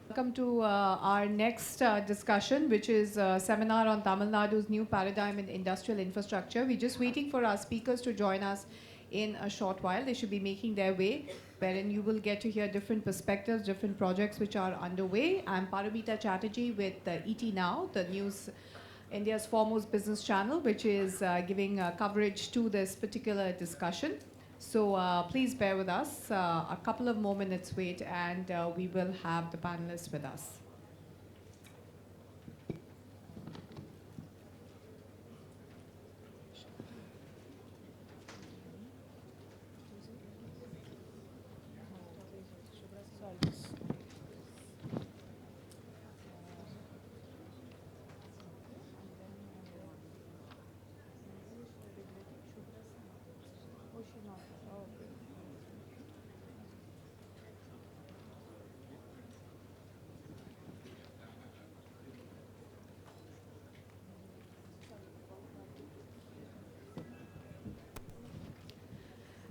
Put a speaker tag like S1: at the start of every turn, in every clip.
S1: Welcome to our next discussion, which is a seminar on Tamil Nadu's new paradigm in industrial infrastructure. We're just waiting for our speakers to join us in a short while. They should be making their way, wherein you will get to hear different perspectives, different projects which are underway. I'm Paramita Chatterjee with ET Now, the news, India's foremost business channel, which is giving coverage to this particular discussion. So please bear with us. A couple of more minutes wait, and we will have the panelists with us.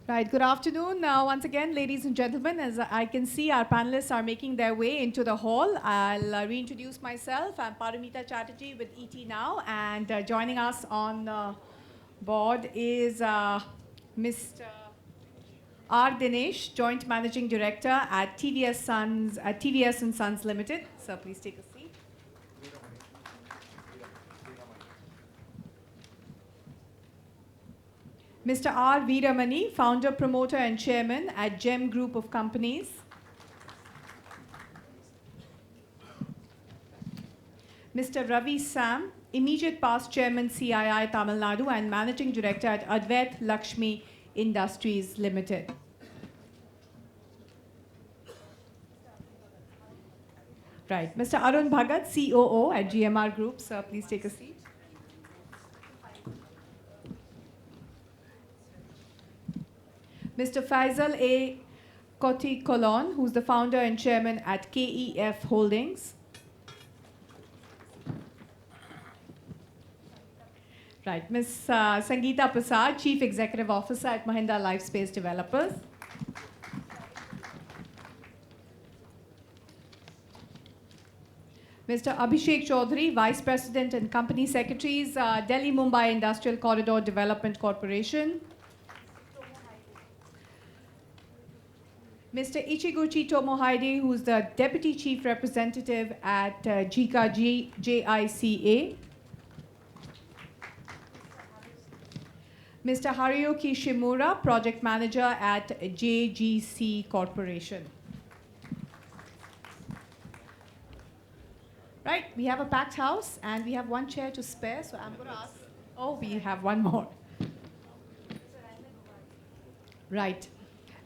S1: Right, good afternoon. Once again, ladies and gentlemen, as I can see, our panelists are making their way into the hall. I'll reintroduce myself. I'm Paramita Chatterjee with ET Now, and joining us on board is Mr. R. Dinesh, Joint Managing Director at TVS and Sons Limited. Sir, please take a seat. Mr. R. Veeramani, Founder, Promoter and Chairman at GEM Group of Companies. Mr. Ravi Sam, Immediate Past Chairman CII Tamil Nadu and Managing Director at Advait Lakshmi Industries Limited. Right, Mr. Arun Bhagat, COO at GMR Group. Sir, please take a seat. Mr. Faisal A. Koti Kolon, who's the founder and chairman at KEF Holdings. Right, Ms. Sangeeta Prasad, Chief Executive Officer at Mahindra Lifespace Developers. Mr. Abhishek Chaudhary, Vice President and Company Secretaries, Delhi Mumbai Industrial Corridor Development Corporation. Mr. Ichiguchi Tomohide, who's the Deputy Chief Representative at JICA. Mr. Haruyoki Shimura, Project Manager at JGC Corporation. Right, we have a packed house and we have one chair to spare, so I'm going to ask. Oh, we have one more. Right.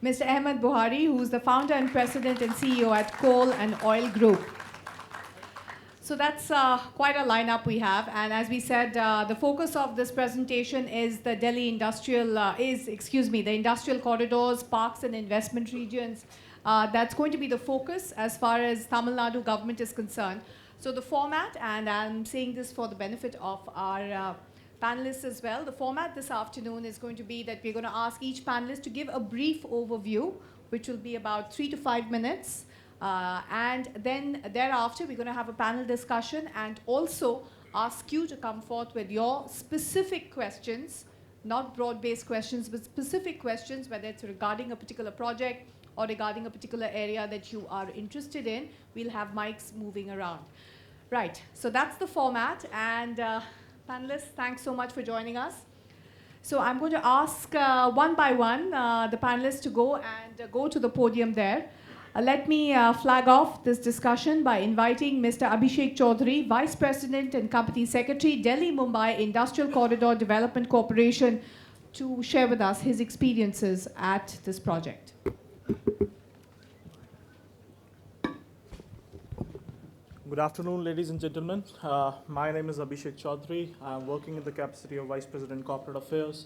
S1: Mr. Ahmed Buhari, who's the founder and president and CEO at Coal and Oil Group. So that's quite a lineup we have. And as we said, the focus of this presentation is the Delhi industrial, the industrial corridors, parks and investment regions. That's going to be the focus as far as Tamil Nadu government is concerned. So the format, and I'm saying this for the benefit of our panelists as well, the format this afternoon is going to be that we're going to ask each panelist to give a brief overview, which will be about 3 to 5 minutes. And then thereafter, we're going to have a panel discussion and also ask you to come forth with your specific questions, not broad-based questions, but specific questions, whether it's regarding a particular project or regarding a particular area that you are interested in. We'll have mics moving around. Right, so that's the format. And panelists, thanks so much for joining us. So I'm going to ask one by one the panelists to go to the podium there. Let me flag off this discussion by inviting Mr. Abhishek Chaudhary, Vice President and Company Secretary, Delhi Mumbai Industrial Corridor Development Corporation, to share with us his experiences at this project.
S2: Good afternoon, ladies and gentlemen. My name is Abhishek Chaudhary. I'm working in the capacity of Vice President Corporate Affairs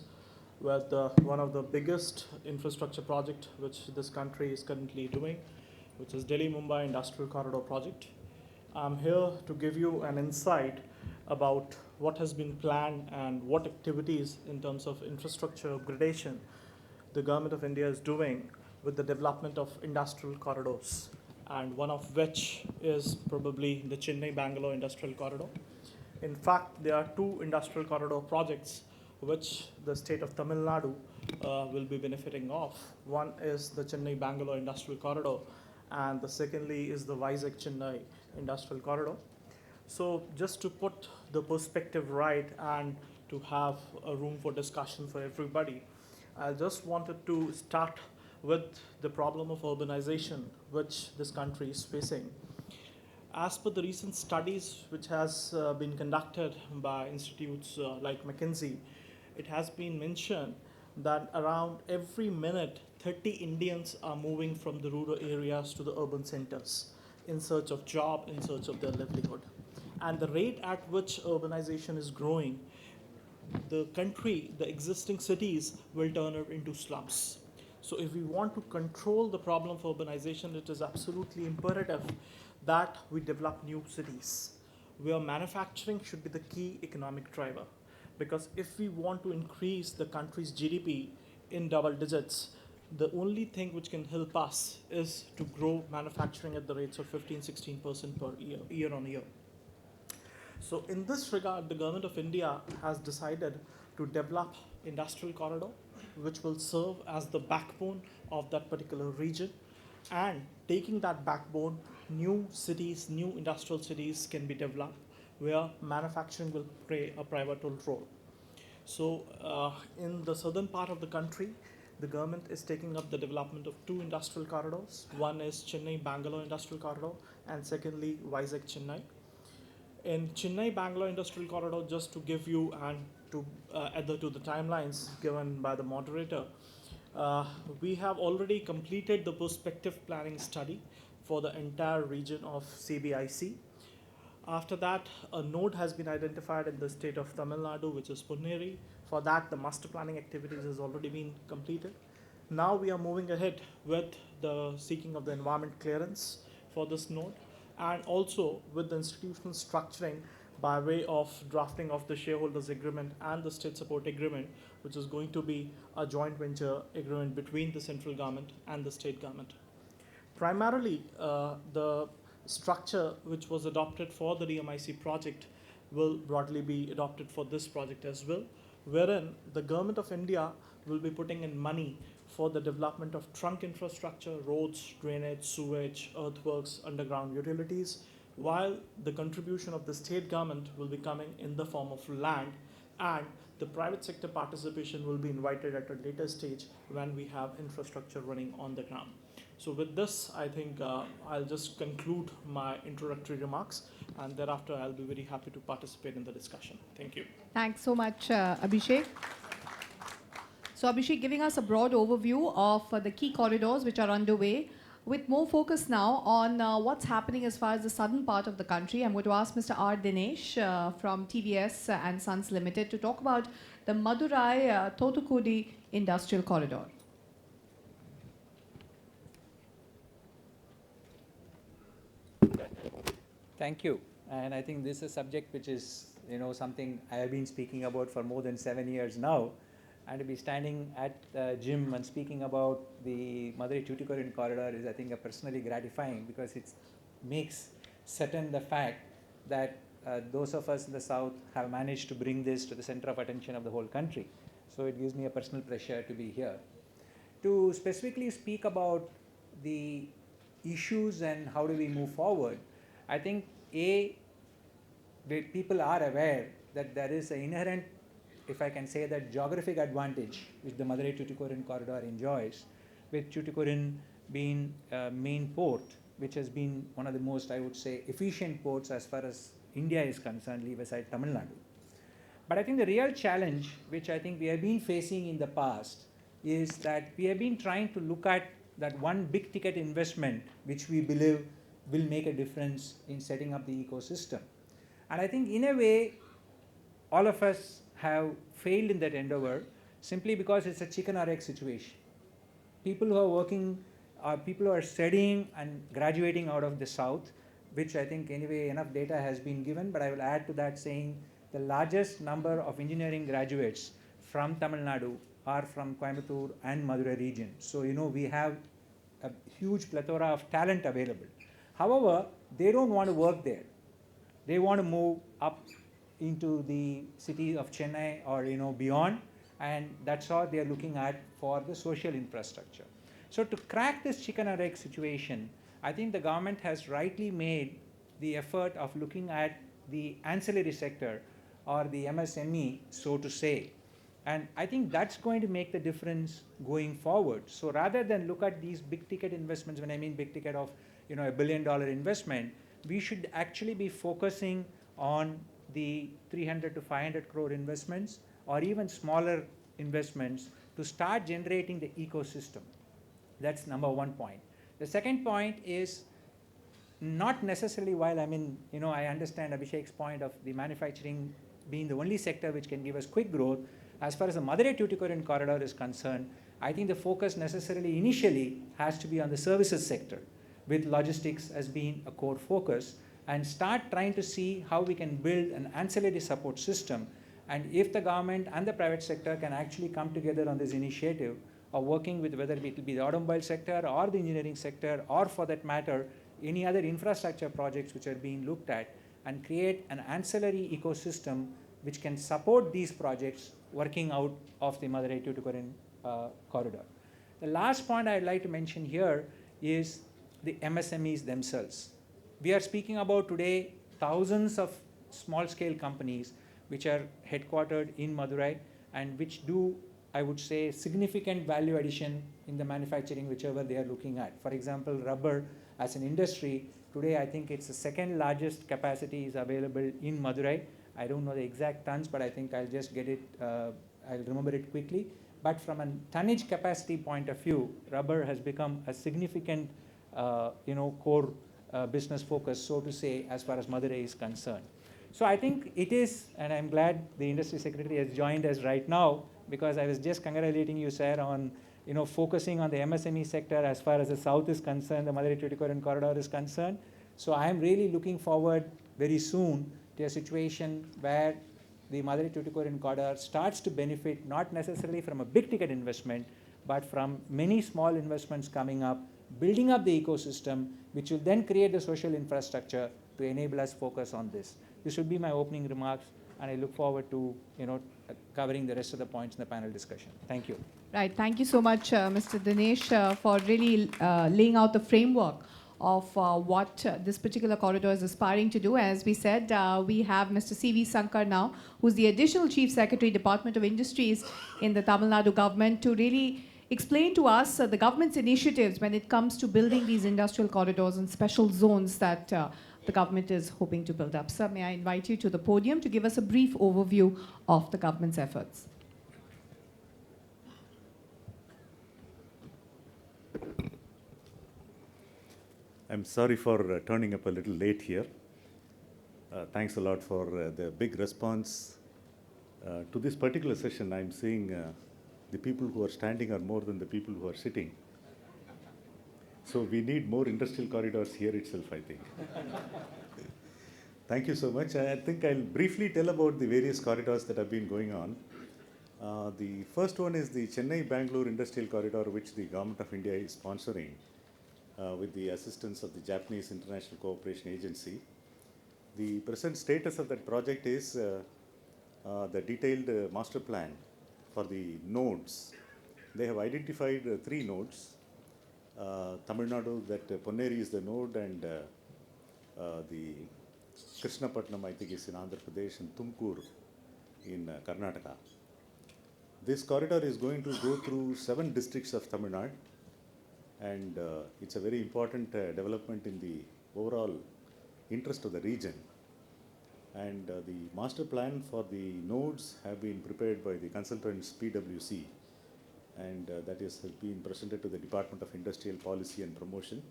S2: with one of the biggest infrastructure project which this country is currently doing, which is Delhi Mumbai Industrial Corridor Project. I'm here to give you an insight about what has been planned and what activities in terms of infrastructure upgradation the Government of India is doing with the development of industrial corridors. and one of which is probably the Chennai-Bangalore Industrial Corridor. In fact, there are two industrial corridor projects which the state of Tamil Nadu will be benefiting of. One is the Chennai-Bangalore Industrial Corridor, and the secondly is the Vizag-Chennai Industrial Corridor. So just to put the perspective right and to have a room for discussion for everybody, I just wanted to start with the problem of urbanization which this country is facing. As per the recent studies which has been conducted by institutes like McKinsey, it has been mentioned that around every minute 30 Indians are moving from the rural areas to the urban centers in search of job, in search of their livelihood. And the rate at which urbanization is growing, the country, the existing cities will turn it into slums. So if we want to control the problem of urbanization, it is absolutely imperative that we develop new cities where manufacturing should be the key economic driver. Because if we want to increase the country's GDP in double digits, the only thing which can help us is to grow manufacturing at the rates of 15-16% per year on year. So in this regard, the government of India has decided to develop industrial corridor, which will serve as the backbone of that particular region. And taking that backbone, new cities, new industrial cities can be developed where manufacturing will play a pivotal role. So in the southern part of the country, the government is taking up the development of two industrial corridors. One is Chennai-Bangalore Industrial Corridor, and secondly, Vizag-Chennai. In Chennai-Bangalore Industrial Corridor, just to give you and to adhere to the timelines given by the moderator, we have already completed the prospective planning study for the entire region of CBIC. After that, a node has been identified in the state of Tamil Nadu, which is Ponneri. For that, the master planning activities has already been completed. Now we are moving ahead with the seeking of the environment clearance for this node, and also with the institutional structuring by way of drafting of the shareholders agreement and the state support agreement, which is going to be a joint venture agreement between the central government and the state government. Primarily, the structure which was adopted for the DMIC project will broadly be adopted for this project as well, wherein the government of India will be putting in money for the development of trunk infrastructure, roads, drainage, sewage, earthworks, underground utilities, while the contribution of the state government will be coming in the form of land, and the private sector participation will be invited at a later stage when we have infrastructure running on the ground. So with this, I think I'll just conclude my introductory remarks, and thereafter I'll be very happy to participate in the discussion. Thank you.
S1: Thanks so much, Abhishek. So Abhishek giving us a broad overview of the key corridors which are underway, with more focus now on what's happening as far as the southern part of the country. I'm going to ask Mr. R. Dinesh from TVS and Sons Limited to talk about the Madurai Thothukudi Industrial Corridor.
S3: Thank you. And I think this is a subject which is, something I have been speaking about for more than 7 years now. And to be standing at the gym and speaking about the Madurai Tuticorin corridor is, I think, personally gratifying, because it makes certain the fact that those of us in the south have managed to bring this to the center of attention of the whole country. So it gives me a personal pleasure to be here. To specifically speak about the issues and how do we move forward, I think people are aware that there is an inherent, if I can say that, geographic advantage which the Madurai Tuticorin corridor enjoys, with Tuticorin being a main port, which has been one of the most, I would say, efficient ports as far as India is concerned, leave aside Tamil Nadu. But I think the real challenge, which I think we have been facing in the past, is that we have been trying to look at that one big ticket investment which we believe will make a difference in setting up the ecosystem. And I think in a way, all of us have failed in that endeavor simply because it's a chicken or egg situation. People who are working, people who are studying and graduating out of the south, which I think anyway enough data has been given, but I will add to that saying the largest number of engineering graduates from Tamil Nadu are from Coimbatore and Madurai region. So we have a huge plethora of talent available. However, they don't want to work there. They want to move up into the city of Chennai or beyond, and that's all they are looking at for the social infrastructure. So to crack this chicken or egg situation, I think the government has rightly made the effort of looking at the ancillary sector or the MSME, so to say. And I think that's going to make the difference going forward. So rather than look at these big ticket investments, when I mean big ticket of $1 billion investment, we should actually be focusing on the 300 to 500 crore investments or even smaller investments to start generating the ecosystem. That's number one point. The second point is not necessarily while I understand Abhishek's point of the manufacturing being the only sector which can give us quick growth. As far as the Madurai-Tuticorin corridor is concerned, I think the focus necessarily initially has to be on the services sector, with logistics as being a core focus, and start trying to see how we can build an ancillary support system. And if the government and the private sector can actually come together on this initiative of working with whether it will be the automobile sector or the engineering sector, or for that matter, any other infrastructure projects which are being looked at, and create an ancillary ecosystem which can support these projects working out of the Madurai-Tuticorin corridor. The last point I'd like to mention here is the MSMEs themselves. We are speaking about today thousands of small-scale companies which are headquartered in Madurai and which do, I would say, significant value addition in the manufacturing whichever they are looking at. For example, rubber as an industry, today I think it's the second largest capacity is available in Madurai. I don't know the exact tons, but I think I'll just get it, I'll remember it quickly. But from a tonnage capacity point of view, rubber has become a significant core business focus, so to say, as far as Madurai is concerned. So I think it is, and I'm glad the industry secretary has joined us right now, because I was just congratulating you, sir, on focusing on the MSME sector as far as the south is concerned, the Madurai-Tuticorin corridor is concerned. So I am really looking forward very soon to a situation where the Madurai-Tuticorin corridor starts to benefit not necessarily from a big ticket investment, but from many small investments coming up, building up the ecosystem, which will then create the social infrastructure to enable us focus on this. This would be my opening remarks, and I look forward to covering the rest of the points in the panel discussion. Thank you.
S1: Right. Thank you so much, Mr. Dinesh, for really laying out the framework of what this particular corridor is aspiring to do. As we said, we have Mr. C.V. Sankar now, who's the Additional Chief Secretary, Department of Industries in the Tamil Nadu government, to really explain to us the government's initiatives when it comes to building these industrial corridors and special zones that the government is hoping to build up. Sir, may I invite you to the podium to give us a brief overview of the government's efforts.
S4: I'm sorry for turning up a little late here. Thanks a lot for the big response. To this particular session, I'm seeing the people who are standing are more than the people who are sitting. So we need more industrial corridors here itself, I think. Thank you so much. I think I'll briefly tell about the various corridors that have been going on. The first one is the Chennai-Bangalore Industrial Corridor, which the Government of India is sponsoring with the assistance of the Japanese International Cooperation Agency. The present status of that project is the detailed master plan for the nodes. They have identified 3 nodes. Tamil Nadu, that Ponneri is the node, and the Krishnapatnam, I think, is in Andhra Pradesh, and Tumkur in Karnataka. This corridor is going to go through 7 districts of Tamil Nadu, and it's a very important development in the overall interest of the region. And the master plan for the nodes have been prepared by the consultants PwC, and that has been presented to the Department of Industrial Policy and Promotion.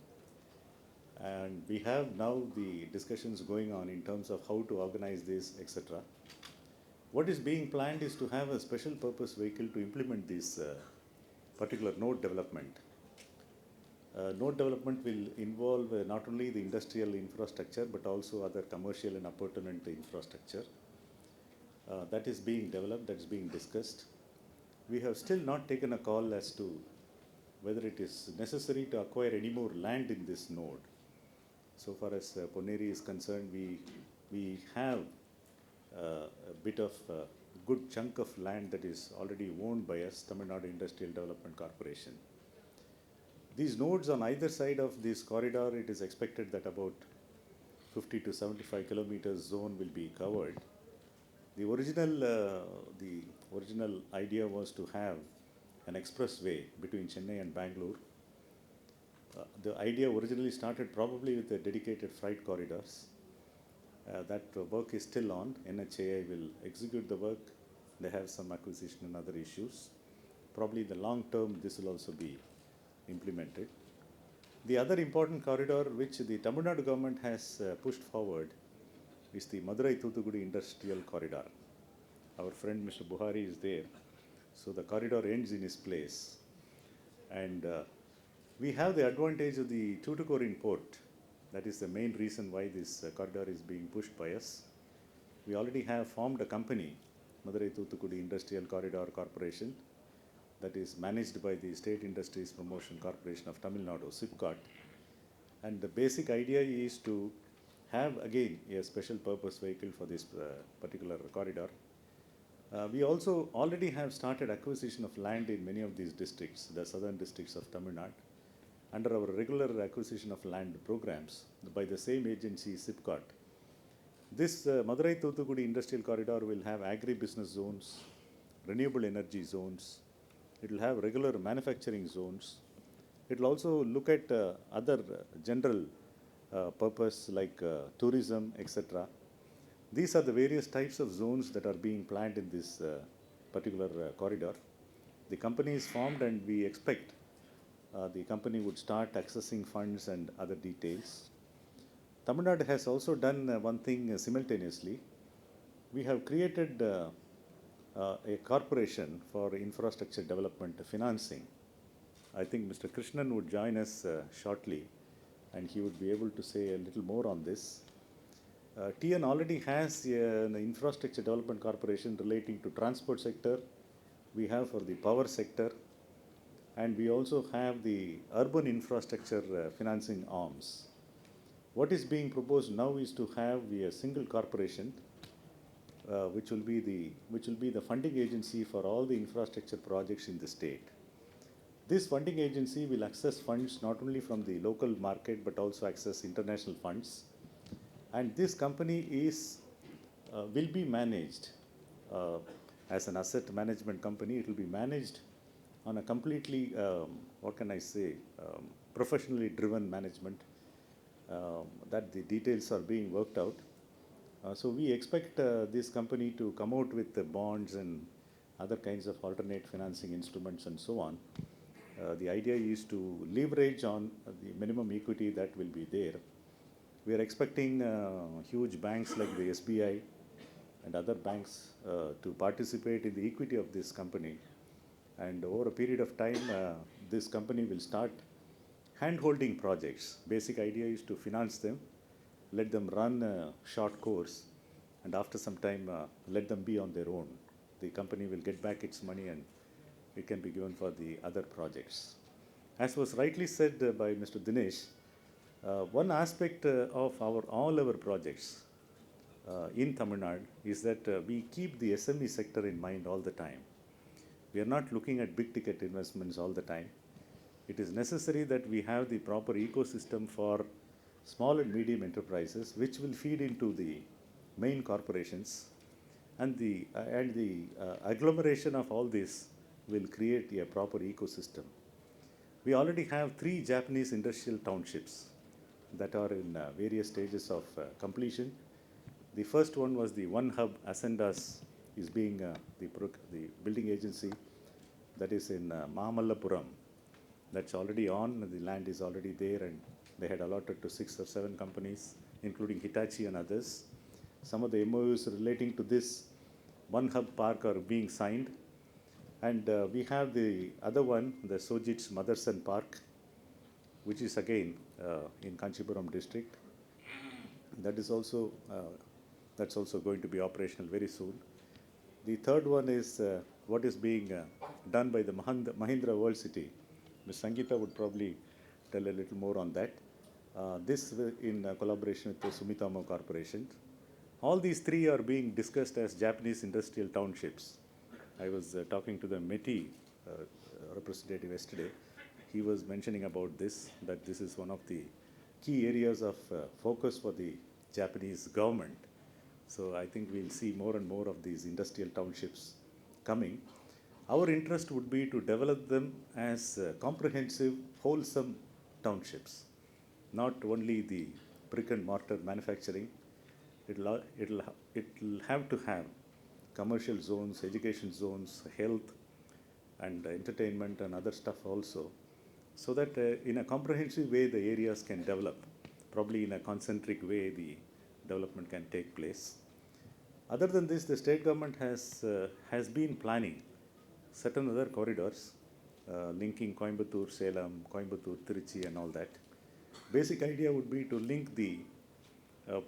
S4: And we have now the discussions going on in terms of how to organize this, etc. What is being planned is to have a special purpose vehicle to implement this particular node development. Node development will involve not only the industrial infrastructure, but also other commercial and appurtenant infrastructure. That is being developed, that is being discussed. We have still not taken a call as to whether it is necessary to acquire any more land in this node. So far as Ponneri is concerned, we have a bit of good chunk of land that is already owned by us, Tamil Nadu Industrial Development Corporation. These nodes on either side of this corridor, it is expected that about 50 to 75 kilometers zone will be covered. The original idea was to have an expressway between Chennai and Bangalore. The idea originally started probably with the dedicated freight corridors. That work is still on. NHAI will execute the work. They have some acquisition and other issues. Probably in the long term, this will also be implemented. The other important corridor which the Tamil Nadu government has pushed forward is the Madurai-Thoothukudi Industrial Corridor. Our friend Mr. Buhari is there. So the corridor ends in his place. And we have the advantage of the Tuticorin port. That is the main reason why this corridor is being pushed by us. We already have formed a company, Madurai-Thoothukudi Industrial Corridor Corporation, that is managed by the State Industries Promotion Corporation of Tamil Nadu, SIPCOT. And the basic idea is to have again a special purpose vehicle for this particular corridor. We also already have started acquisition of land in many of these districts, the southern districts of Tamil Nadu, under our regular acquisition of land programs by the same agency, SIPCOT. This Madurai-Thoothukudi Industrial Corridor will have agri-business zones, renewable energy zones. It will have regular manufacturing zones. It will also look at other general purpose like tourism, etc. These are the various types of zones that are being planned in this particular corridor. The company is formed and we expect the company would start accessing funds and other details. Tamil Nadu has also done one thing simultaneously. We have created a corporation for infrastructure development financing. I think Mr. Krishnan would join us shortly and he would be able to say a little more on this. TN already has an infrastructure development corporation relating to transport sector. We have for the power sector. And we also have the urban infrastructure financing arms. What is being proposed now is to have a single corporation which will be the funding agency for all the infrastructure projects in the state. This funding agency will access funds not only from the local market but also access international funds. And this company will be managed as an asset management company. It will be managed on a completely, professionally driven management. That the details are being worked out. So we expect this company to come out with the bonds and other kinds of alternate financing instruments and so on. The idea is to leverage on the minimum equity that will be there. We are expecting huge banks like the SBI and other banks to participate in the equity of this company. And over a period of time, this company will start hand-holding projects. Basic idea is to finance them, let them run a short course, and after some time, let them be on their own. The company will get back its money and it can be given for the other projects. As was rightly said by Mr. Dinesh, one aspect of all our projects in Tamil Nadu is that we keep the SME sector in mind all the time. We are not looking at big ticket investments all the time. It is necessary that we have the proper ecosystem for small and medium enterprises which will feed into the main corporations, and the agglomeration of all this will create a proper ecosystem. We already have 3 Japanese industrial townships that are in various stages of completion. The first one was the One Hub Ascendas is being the building agency that is in Mahamallapuram. That's already on, the land is already there, and they had allotted to 6 or 7 companies, including Hitachi and others. Some of the MOUs relating to this One Hub Park are being signed. And we have the other one, the Sojitz Motherson Park, which is again in Kanchipuram district. That is also, that's also going to be operational very soon. The third one is what is being done by the Mahindra World City, Ms. Sangeeta would probably tell a little more on that. In collaboration with the Sumitomo Corporation. All these three are being discussed as Japanese industrial townships. I was talking to the METI representative yesterday. He was mentioning about this, that this is one of the key areas of focus for the Japanese government. So I think we'll see more and more of these industrial townships coming. Our interest would be to develop them as comprehensive, wholesome townships. Not only the brick and mortar manufacturing, it'll have to have commercial zones, education zones, health and entertainment and other stuff also, so that in a comprehensive way the areas can develop. Probably in a concentric way the development can take place. Other than this, the state government has been planning certain other corridors linking Coimbatore, Salem, Coimbatore, Trichy and all that. Basic idea would be to link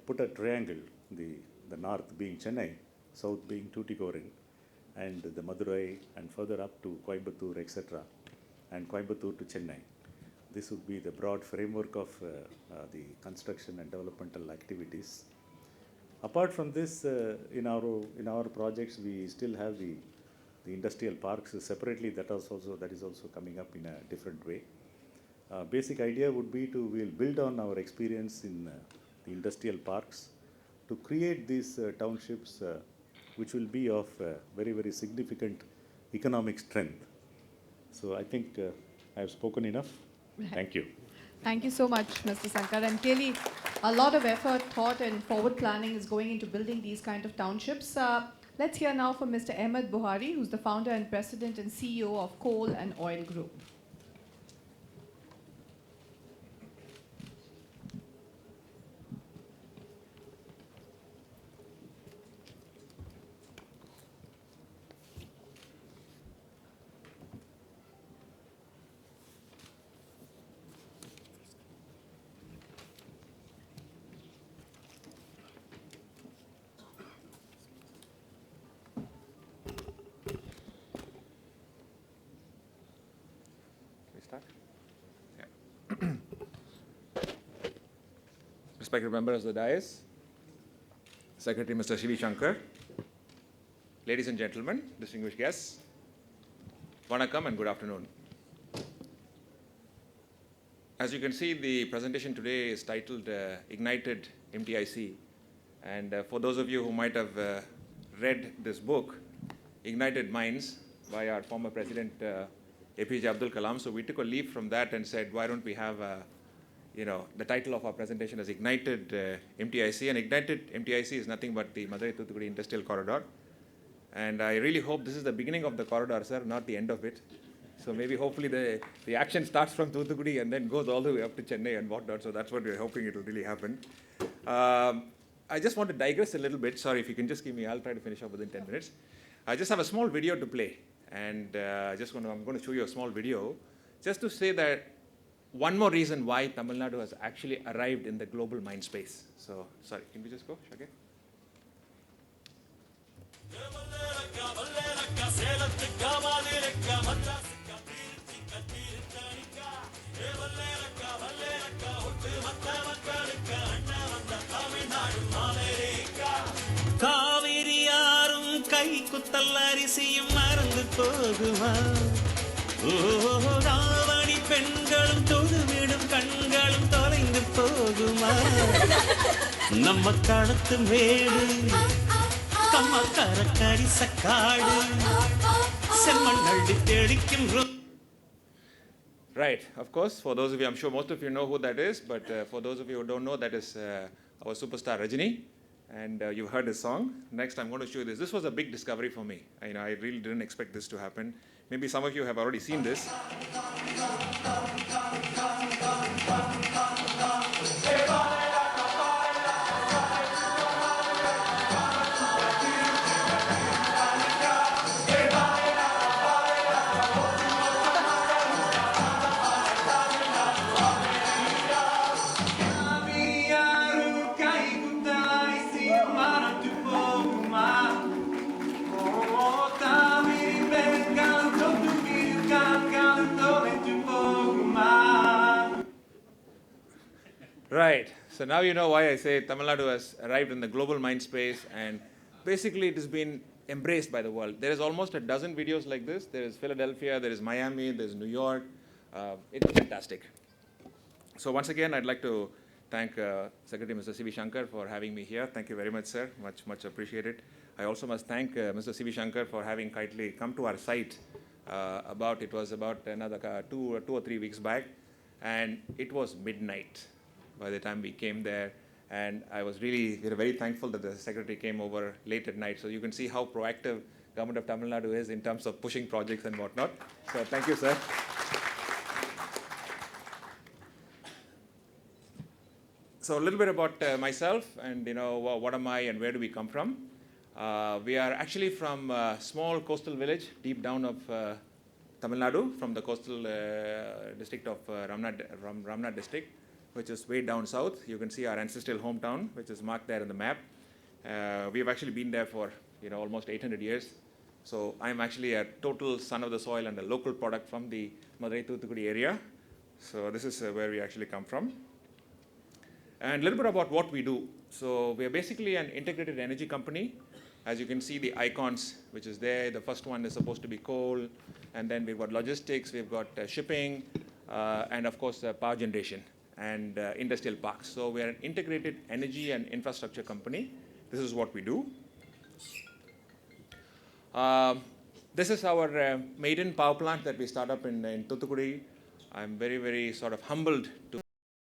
S4: put a triangle, the north being Chennai, south being Tuticorin, and the Madurai, and further up to Coimbatore, etc., and Coimbatore to Chennai. This would be the broad framework of the construction and developmental activities. Apart from this, in our projects, we still have the industrial parks separately. That is also coming up in a different way. Basic idea would be we'll build on our experience in the industrial parks to create these townships which will be of very, very significant economic strength. So I think I have spoken enough. Thank you.
S1: Thank you so much, Mr. Sankar. And clearly, a lot of effort, thought, and forward planning is going into building these kind of townships. Let's hear now from Mr. Ahmed Buhari, who's the founder and president and CEO of Coal and Oil Group.
S5: Respected members of the dais, Secretary Mr. Shivi Shankar, ladies and gentlemen, distinguished guests, Vanakkam and good afternoon. As you can see, the presentation today is titled Ignited MTIC. And for those of you who might have read this book, Ignited Minds, by our former President APJ Abdul Kalam. So we took a leaf from that and said, why don't we have the title of our presentation is Ignited MTIC. And Ignited MTIC is nothing but the Madurai-Thoothukudi Industrial Corridor. And I really hope this is the beginning of the corridor, sir, not the end of it. So maybe hopefully the action starts from Thoothukudi and then goes all the way up to Chennai and whatnot. So that's what we're hoping it will really happen. I just want to digress a little bit. Sorry, if you can just give me, I'll try to finish up within 10 minutes. I just have a small video to play. And I'm going to show you a small video just to say that one more reason why Tamil Nadu has actually arrived in the global mind space. So, sorry, can we just go, Shagir?
S6: காவிரியாரும் கை குத்தல் அரிசியும் மறந்து போகுமா ராவணி பெண்களும் தொழுவிடும் கண்களும் தொலைந்து போகுமா நம்ம களத்து மேடு கம்மக்கார கரிசக்காடு செம்மண் அள்ளி தெளிக்கும்.
S5: Right, of course, for those of you, I'm sure most of you know who that is, but for those of you who don't know, that is our superstar Rajini. And you've heard his song. Next, I'm going to show you this. This was a big discovery for me. I really didn't expect this to happen. Maybe some of you have already seen this. Right. So now you know why I say Tamil Nadu has arrived in the global mind space, and basically it has been embraced by the world. There is almost a dozen videos like this. There is Philadelphia, there is Miami, there is New York. It's fantastic. So once again, I'd like to thank Secretary Mr. C.V. Shankar for having me here. Thank you very much, sir. Much appreciated. I also must thank Mr. C.V. Shankar for having kindly come to our site it was about another 2 or 3 weeks back, and it was midnight by the time we came there. And we were very thankful that the secretary came over late at night. So you can see how proactive Government of Tamil Nadu is in terms of pushing projects and whatnot. So thank you, sir. So a little bit about myself and what am I and where do we come from. We are actually from a small coastal village deep down of Tamil Nadu, from the coastal district of Ramnad district, which is way down south. You can see our ancestral hometown, which is marked there in the map. We have actually been there for almost 800 years. So I'm actually a total son of the soil and a local product from the Madurai Thoothukudi area. So this is where we actually come from. And a little bit about what we do. So we are basically an integrated energy company. As you can see the icons which is there, the first one is supposed to be coal, and then we've got logistics, we've got shipping, and of course power generation and industrial parks. So we are an integrated energy and infrastructure company. This is what we do. This is our maiden power plant that we start up in Thoothukudi. I'm very, very sort of humbled to